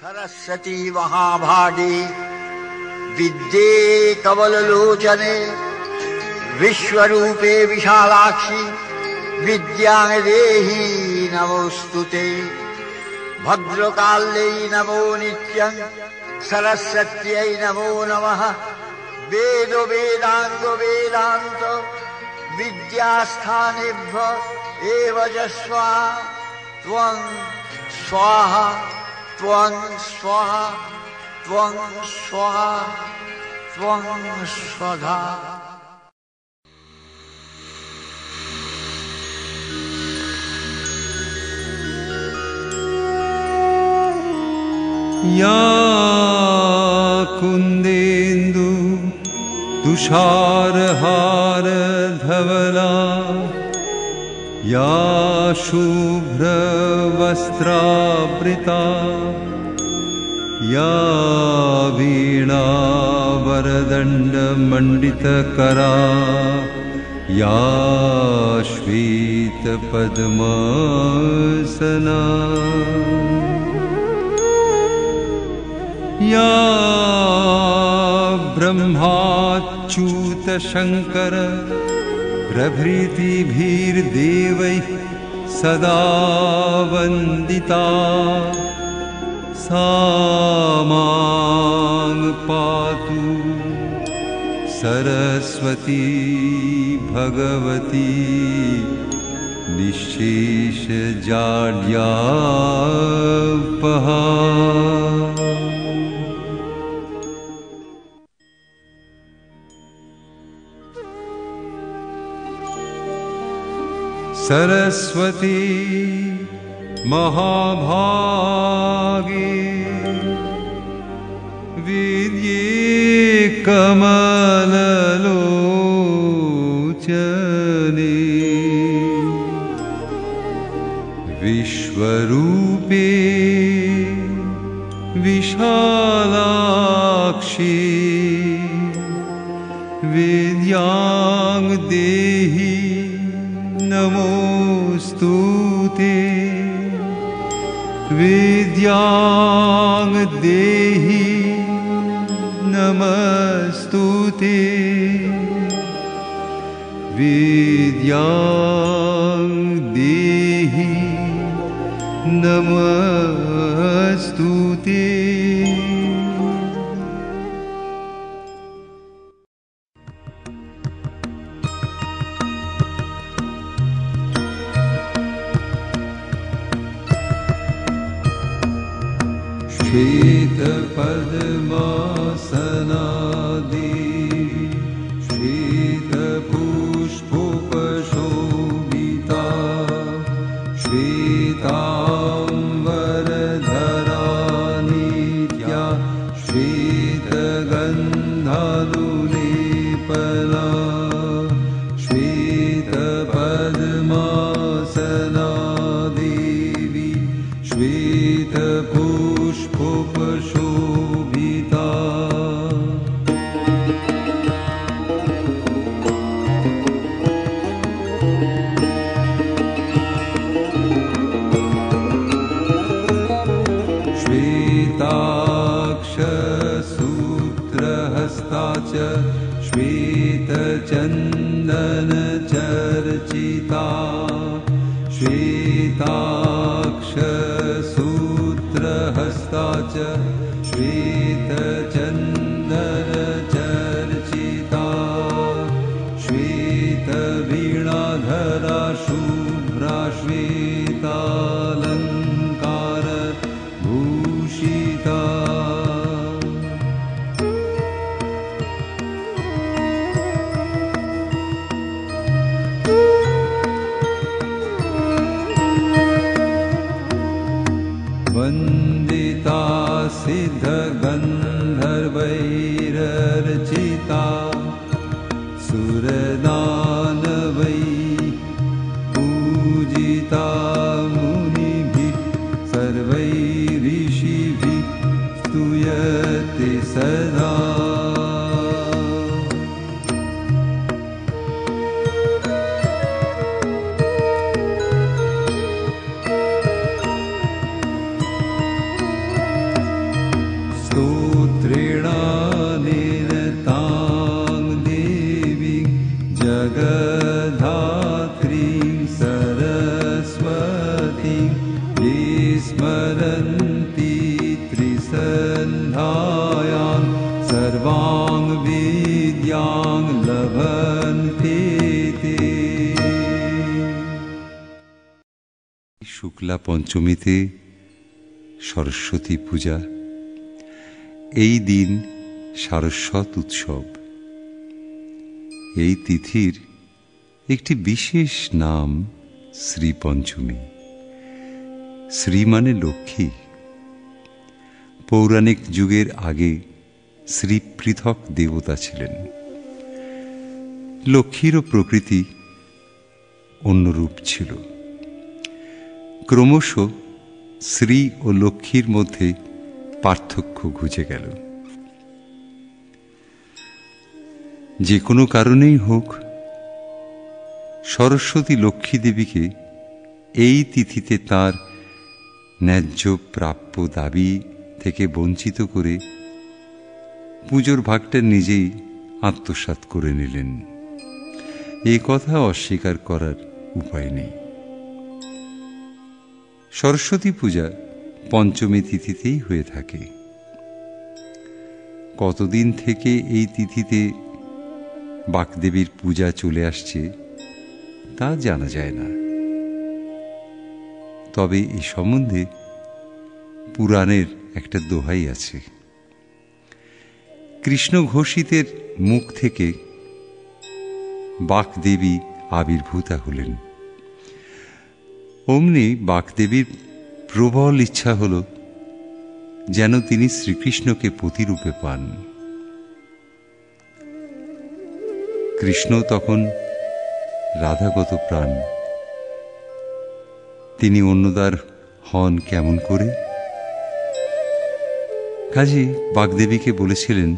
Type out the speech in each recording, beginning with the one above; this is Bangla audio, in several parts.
सरस्वती महाभागे विद्ये कमललोचने विश्वरूपे विशालाक्षि विद्यां देहि नमोस्तुते। भद्रकाल्यै नमो नित्यं सरस्वत्यै नमो नमः। वेद वेदांग वेदांत विद्यास्थानेभ्यः एव च स्वाहा। त्वं स्वाहा त्वं स्वाहा त्वं स्वाहा त्वं स्वधा। या कुन्देन्दु तुषारहार धवला या शुभ्रवस्त्रावृता या वीणावरदण्डमण्डितकरा या श्वेतपद्मासना या ब्रह्माच्युतशङ्कर प्रभृतिभिर्देवैः सदा वन्दिता सा मां पातु सरस्वती भगवती निःशेषजाड्यापहा। सरस्वती महाभागे विद्ये कमललोचने विश्वरूपे विशालाक्षि विद्यां देहि नमोस्तुते। विद्यां देहि नमस्तुते। विद्यां देहि नमस्तुते। श्वेतपद्मासना देवी श्वेतपुष्पोपशोभिता श्वेताम्बरधरा नित्या श्वेतगन्धानुलेपना श्वेतपद्मासना देवी श्वेतपुष्पोपशोभिता श्वेताक्षसूत्रहस्ता च श्वेतचन्दनचर्चिता श्वेताक्षसूत्रहस्ता च श्वेतचन्दनचर्चिता श्वेतवीणाधरा शुभ्रा श्वेतालङ्कारभूषिता वन्दिता सिद्धगन्धर्वैरर्चिता सुरदानवै पूजिता मुनिभिः सर्वैऋषिभिः स्तूयते सदा। শুক্লা পঞ্চমীতে সরস্বতী পূজা। এই দিন সারস্বত উৎসব। এই তিথির একটি বিশেষ নাম শ্রী পঞ্চমী। শ্রী মানে লক্ষ্মী। পৌরাণিক যুগের আগে শ্রী পৃথক দেবতা ছিলেন। লক্ষ্মীরও প্রকৃতি অন্যরূপ ছিল। ক্রমশ শ্রী ও লক্ষ্মীর মধ্যে পার্থক্য ঘুচে গেল। যে কোনো কারণেই হোক, সরস্বতী লক্ষ্মী দেবীকে এই তিথিতে তার ন্যায্য প্রাপ্য দাবি থেকে বঞ্চিত করে পুজোর ভাগটা নিজেই আত্মসাৎ করে নিলেন। এ কথা অস্বীকার করার উপায় নেই। সরস্বতী পূজা পঞ্চমী তিথিতেই হয়ে থাকে। কতদিন থেকে এই তিথিতে বাগদেবীর পূজা চলে আসছে তা জানা যায় না। তবে এ সম্বন্ধে পুরাণের একটা দোহাই আছে। কৃষ্ণ ঘোষিতের মুখ থেকে বাগদেবী আবির্ভূতা হলেন। অমনি বাগদেবীর প্রবল ইচ্ছা হল যেন তিনি শ্রীকৃষ্ণকে পতিরূপে পান। কৃষ্ণ তখন রাধাগত প্রাণ। তিনি অন্যদার হন কেমন করে? কাজে বাগদেবীকে বলেছিলেন,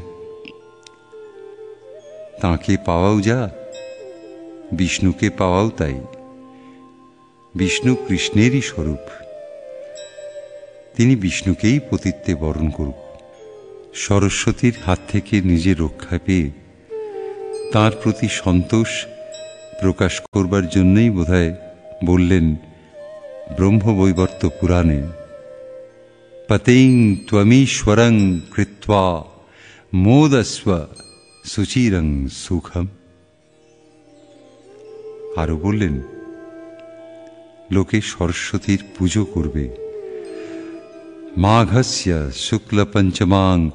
তাঁকে পাওয়াও যা, বিষ্ণুকে পাওয়াও তাই। বিষ্ণু কৃষ্ণেরই স্বরূপ, তিনি বিষ্ণুকেই পতিত্বে বরণ করুক। সরস্বতীর হাত থেকে নিজে রক্ষা পেয়ে তাঁর প্রতি সন্তোষ প্রকাশ করবার জন্যই বোধহয় বললেন ব্রহ্মবৈবর্ত পুরাণে, পতিং ত্বমীশ্বরং কৃত্বা মোদস্ব সুচিরং সুখম। আরো বললেন, লোকে সরস্বতীর পুজো করবে। মাঘস্য শুক্ল পঞ্চমাং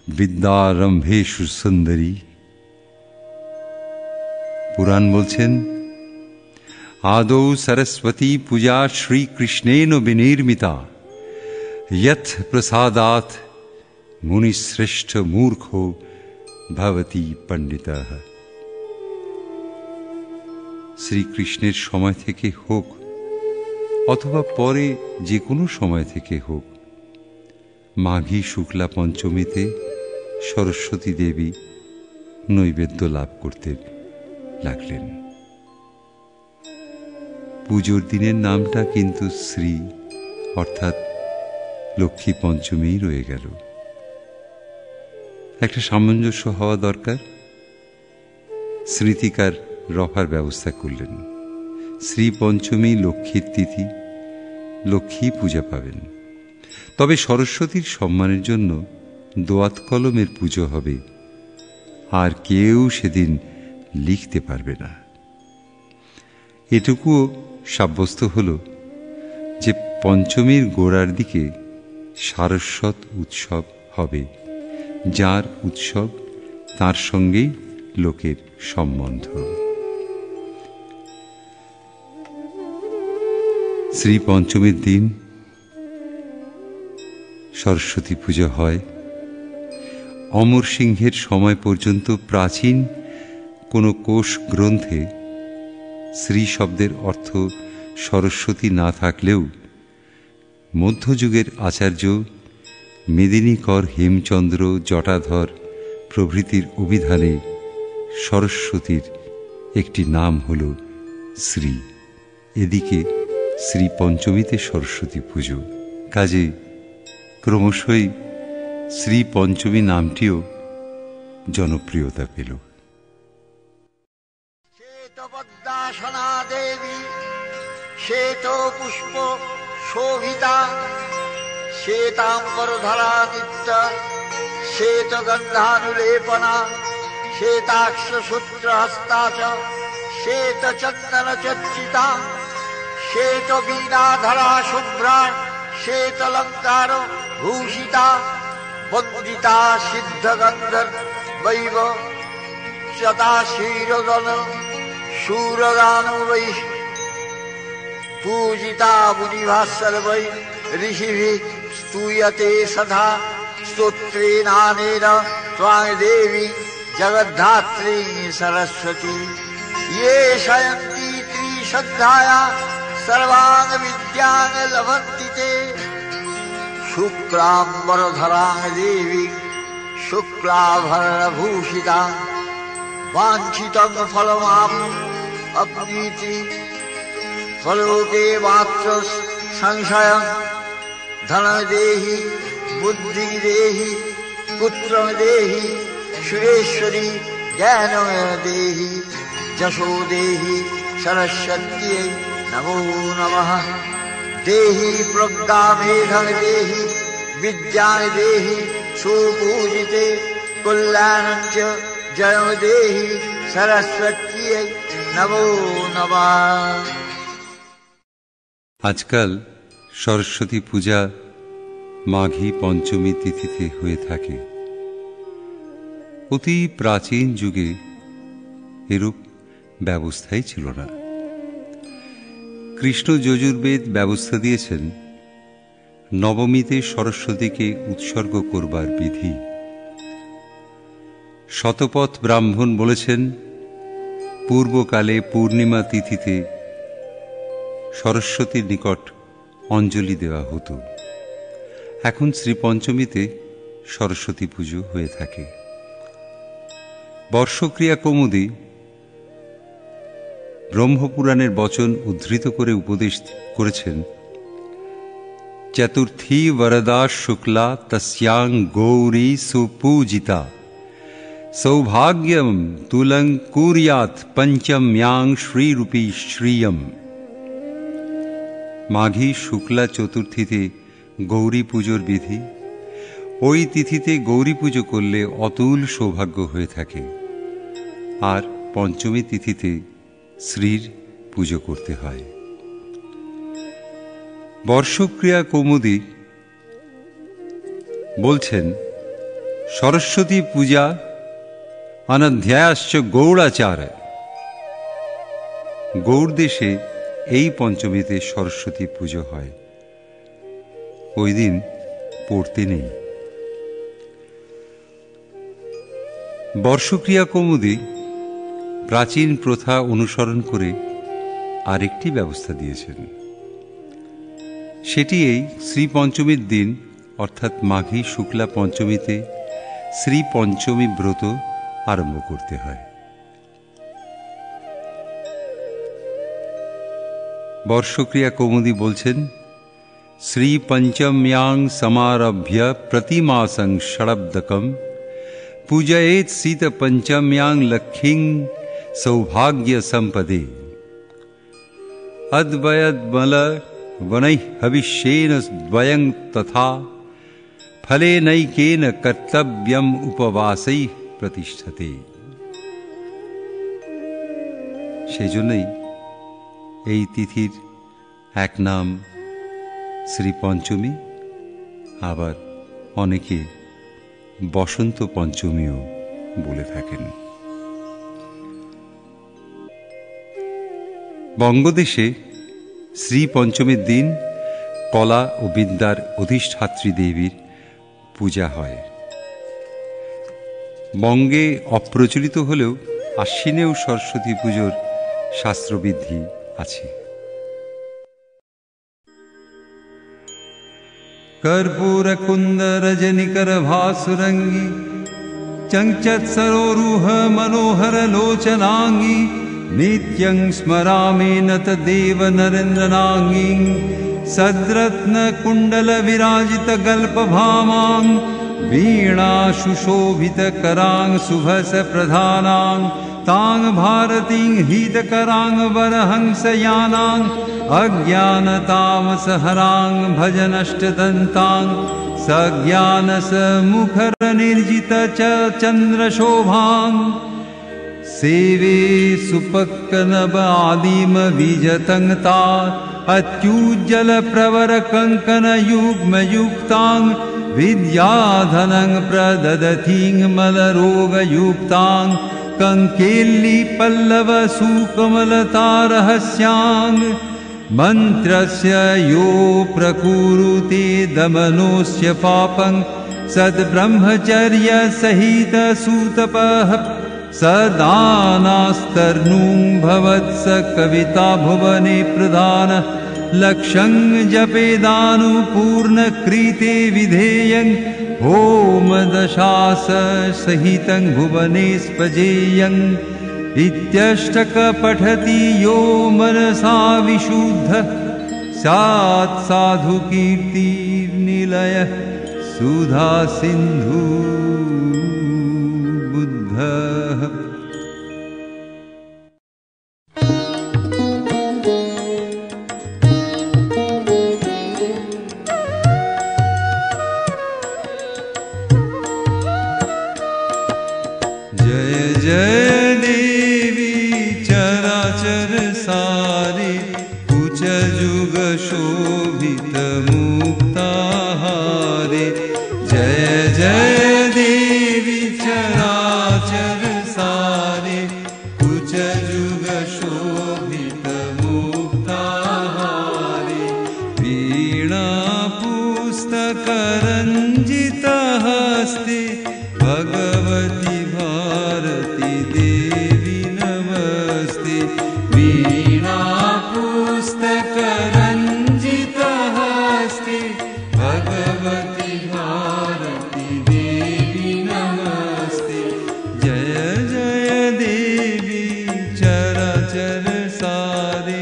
বিদ্যারম্ভেষু সুন্দরী। পুরাণ বলছেন, আদৌ সরস্বতী পূজা শ্রীকৃষ্ণেন বিনির্মিতা, যৎ প্রসাদাৎ মুনিশ্রেষ্ঠ মূর্খ ভবতি পণ্ডিতঃ। শ্রীকৃষ্ণের সময় থেকে হোক অথবা পরে যে কোনো সময় থেকে হোক, মাঘী শুক্লা পঞ্চমীতে সরস্বতী দেবী নৈবেদ্য লাভ করতে লাগলেন। পুজোর দিনের নামটা কিন্তু শ্রী অর্থাৎ লক্ষ্মী পঞ্চমী রয়ে গেল। একটা সামঞ্জস্য হওয়া দরকার। স্মৃতিকার রফার ব্যবস্থা করলেন। শ্রী পঞ্চমী লক্ষ্মীর তিথি, লক্ষ্মী পূজা পাবেন। তবে সরস্বতীর সম্মানের জন্য দোয়াত কলমের পুজো হবে, আর কেউ সেদিন লিখতে পারবে না। এটুকুও সাব্যস্ত হল যে পঞ্চমীর গোড়ার দিকে সারস্বত উৎসব হবে, যার উৎসব তার সঙ্গেই লোকের সম্বন্ধ। শ্রী পঞ্চমীর দিন সরস্বতী পুজো হয়। অমর সিংহের সময় পর্যন্ত প্রাচীন কোনো কোষ গ্রন্থে শ্রী শব্দের অর্থ সরস্বতী না থাকলেও মধ্যযুগের আচার্য মেদিনীকর, হেমচন্দ্র, জটাধর প্রভৃতির অভিধানে সরস্বতীর একটি নাম হল শ্রী। এদিকে শ্রী পঞ্চমীতে সরস্বতী পুজো। কাজে ক্রমশই শ্রী পঞ্চমী নামটিও জনপ্রিয়তা পেল। শ্বেতপদ্মাসনা দেবী শ্বেত পুষ্প শোভিতা, শ্বেতাম্বরধরা নিত্য শ্বেত গন্ধানুলেপনা, শ্বেতাক্ষ সূত্রহস্তা চ শ্বেত চন্দন চর্চিতা, श्वेत वीणाधरा शुभ्रा श्वेतलंकार भूषिता वंदिता सिद्धगंधर्वैव चता क्षीरदन शूरदान वै पूजिता मुनिभः सर्वै ऋषिभिः स्तूयते सदा स्तोत्रेणानेन त्वां देवी जगद्धात्री सरस्वती ये शयन्ति त्रिशद्धाया सर्वान् विद्यान् लभन्ति ते शुक्लाम्बरधरां देवी शुक्लाभरणभूषिता वाञ्छितं फलमाप्नोति फलोके मात्र संशयं धनं देहि बुद्धिं देहि पुत्रं देहि सुरेश्वरी ज्ञानं देहि जशो देहि सरस्वत्यै नमो नमः देहि प्रज्ञामेधं देहि विद्यां देहि सुपूजिते कल्याणं च जयं देहि सरस्वत्यै नमो नमः। আজকাল সরস্বতী পূজা মাঘী পঞ্চমী তিথিতে হয়ে থাকে। অতি প্রাচীন যুগে এরূপ ব্যবস্থাই ছিল না। কৃষ্ণ যজুর্বেদ ব্যবস্থা দিয়েছেন নবমীতে সরস্বতীকে উৎসর্গ করবার বিধি। শতপথ ব্রাহ্মণ বলেছেন পূর্বকালে পূর্ণিমা তিথিতে সরস্বতীর নিকট অঞ্জলি দেওয়া হতো। এখন শ্রীপঞ্চমীতে সরস্বতী পুজো হয়ে থাকে। বর্ষক্রিয়া কৌমুদী ব্রহ্মপুরাণের বচন উদ্ধৃত করে উপদেশ করেছেন, চতুর্থী বরদা শুক্লা তস্যাং গৌরী সুপূজিতা সৌভাগ্যম তুলং কুর্যাৎ পঞ্চম্যাং শ্রীরূপী শ্রিয়ম। মাঘী শুক্লা চতুর্থীতে গৌরী পুজোর বিধি। ওই তিথিতে গৌরী পুজো করলে অতুল সৌভাগ্য হয়ে থাকে। আর পঞ্চমী তিথিতে শ্রীর পুজো করতে হয়। বর্ষক্রিয়া কৌমুদী বলছেন, সরস্বতী পূজা অনধ্যায়াশ্চ গৌড়াচার। গৌড় দেশে এই পঞ্চমীতে সরস্বতী পুজো হয়। ওই দিন পড়তে নেই। বর্ষক্রিয়া কৌমুদী প্রাচীন প্রথা অনুসরণ করে আরেকটি ব্যবস্থা দিয়েছেন। সেটি এই শ্রীপঞ্চমীর দিন অর্থাৎ মাঘী শুক্লা পঞ্চমীতে শ্রীপঞ্চমী ব্রত আরম্ভ করতে হয়। বর্ষক্রিয়া কৌমুদী বলছেন, শ্রীপঞ্চম্যাং সমারভ্য প্রতিমাসং ষড়ব্দকম পূজয়েৎ শীতপঞ্চম্যাং লক্ষ্মীং সৌভাগ্য সম্পদে অদ্বয়দ্বল वनैः हविष्येन द्वयं तथा फलेनैकेन कर्तव्यम् उपवासैः प्रतिष्ठते। সেজন্যই এই তিথির এক নাম শ্রী পঞ্চমী, আবার অনেকে বসন্ত পঞ্চমীও বলে থাকেন। বঙ্গদেশে শ্রী পঞ্চমীর দিন কলা ও বিদ্যার অধিষ্ঠাত্রী দেবীর পূজা হয়। বঙ্গে অপ্রচলিত হলেও আশ্বিনেও সরস্বতী পুজোর শাস্ত্রবিধি আছে। কর্পূর কুন্দর রজনিকর ভাসুরঙ্গী চঞ্চৎ সরোরুহ মনোহর লোচনাঙ্গী নিত্যং স্মরামি নত দেব নরেন্দ্রনাঙ্গীং সদ্রত্ন কুণ্ডল বিরাজিত গল্প ভামাং वीणा सुशोभित करांग सुभस प्रधानां तांग भारतीं हितकरांग वरहंस यानां अज्ञानतामस हरांग भजनष्टदन्तां सज्ञानस मुखर निर्जित च चंद्र शोभां सेवे सुपक्कनबादिमविजतङ्ता अत्युज्जलप्रवरकङ्कणयुग्मयुक्तां विद्याधनं प्रददतीं मलरोगयुक्तां कङ्केल्लिपल्लवसुकमलतारहस्यां मन्त्रस्य यो प्रकुरुते दमनोऽस्य पापं सद्ब्रह्मचर्यसहितसुतपः सदानास्तर्नुं भवत्स कविता भुवने प्रधान लक्ष्यं जपेदानुपूर्णकृते विधेयं होमदशास सहितं भुवने स्पजेयं इत्यष्टक पठति यो मनसा विशुद्ध स्यात् साधु कीर्तिर्निलय सुधा सिन्धु बुद्धः। जय जय देवी चराचर सारे कुच जुग शोभित मुक्ताहारे। जय जय देवी चराचर सारे कुच जुग शोभित मुक्ताहारे। वीणा पुस्तक रंजित हस्ते भगवती भारती देवी नमस्ते। वीणा पुस्तक रंजित हस्ते भगवती भारती देवी नमस्ते। जय जय देवी चराचर सारे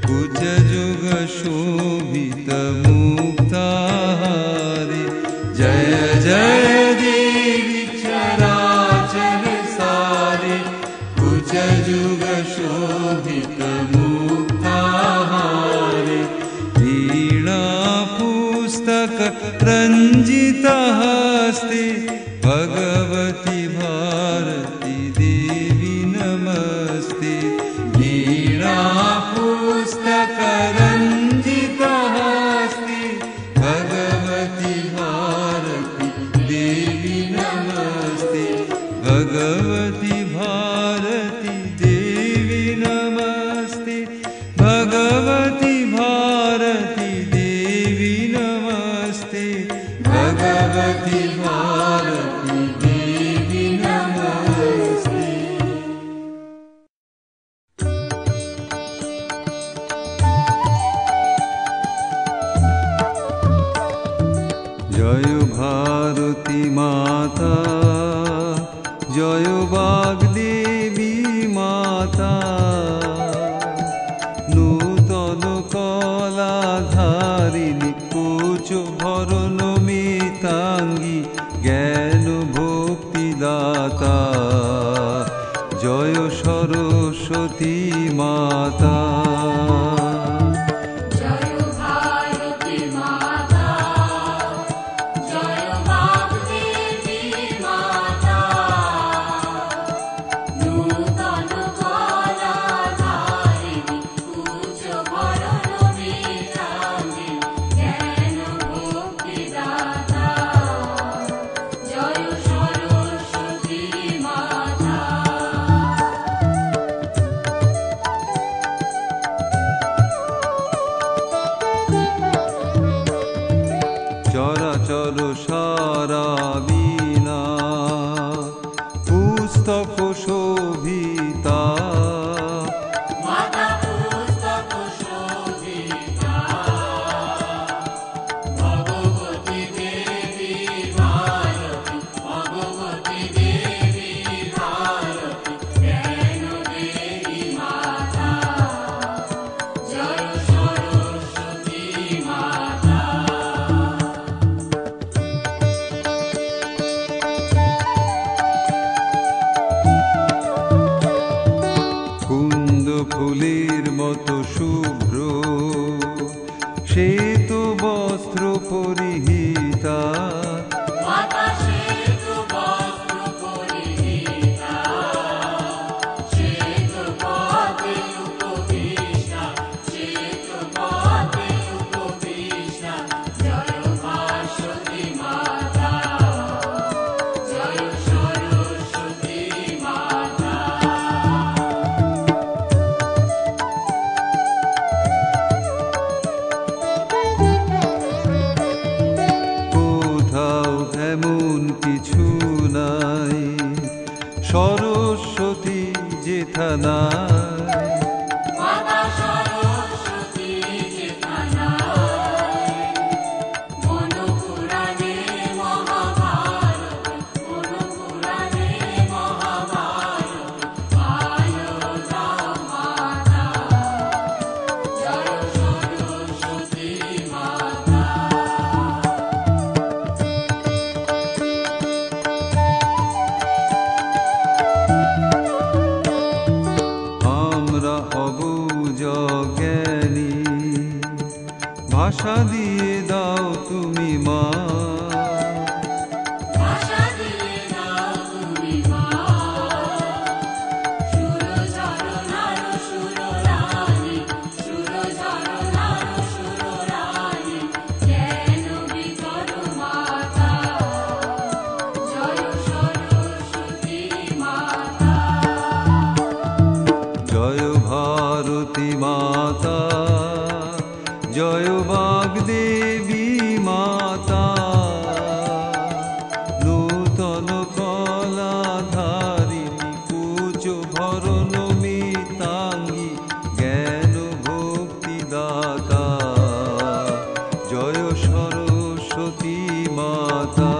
कुच जुग शोभित मुक्ताहारे। जय जय देवी चराचर सारे कुच जुग शोभित मुक्ताहारे। वीणा पुस्तक रंजित हस्ते भगवती भारती देवी नमस्ते। वीणा पुस्तक रंजित हस्ते भगवती भारती देवी नमस्ते। भगवती भारती देवी नमस्ते। भगवती भारती देवी नमस्ते। भगवती भारती देवी नमस्ते। जय भारती माता जय वाग्देवी माता। नूतन कलाधारिणी कुच भरण मितांगी ज्ञान भक्तिदाता। जय सरस्वती माता। চরাচর সারা বিনা পুস্তক শোভিতা। মাতা পুস্তক শোভিতা ভগবতী দেবী ভারতী। ভগবতী দেবী ভারতী জ্ঞান দেবী মাতা। জয় সরস্বতী মাতা। সরস্বতী যেথানায় মাতা সরস্বতী যেথানায়, মনুপুরাণে মহাভারত, মনুপুরাণে মহাভারত, আলো দাও মাতা, জয় সরস্বতী মাতা। আমরা অবুঝ জ্ঞানী, ভাষা দিয়ে দাও তুমি মা, ভাষা দিয়ে দাও তুমি মা, সুরচরণার সুররাণী, সুরচরণার সুররাণী, জ্ঞান বিতর মাতা, জয় সরস্বতী মাতা। জয় ভারতী মাতা, জয় বাগদেবী মাতা, নূতন কলাধারিণী কুচ ভরণ মিতাঙ্গী, জ্ঞান ভক্তি দাতা, জয় সরস্বতী মাতা।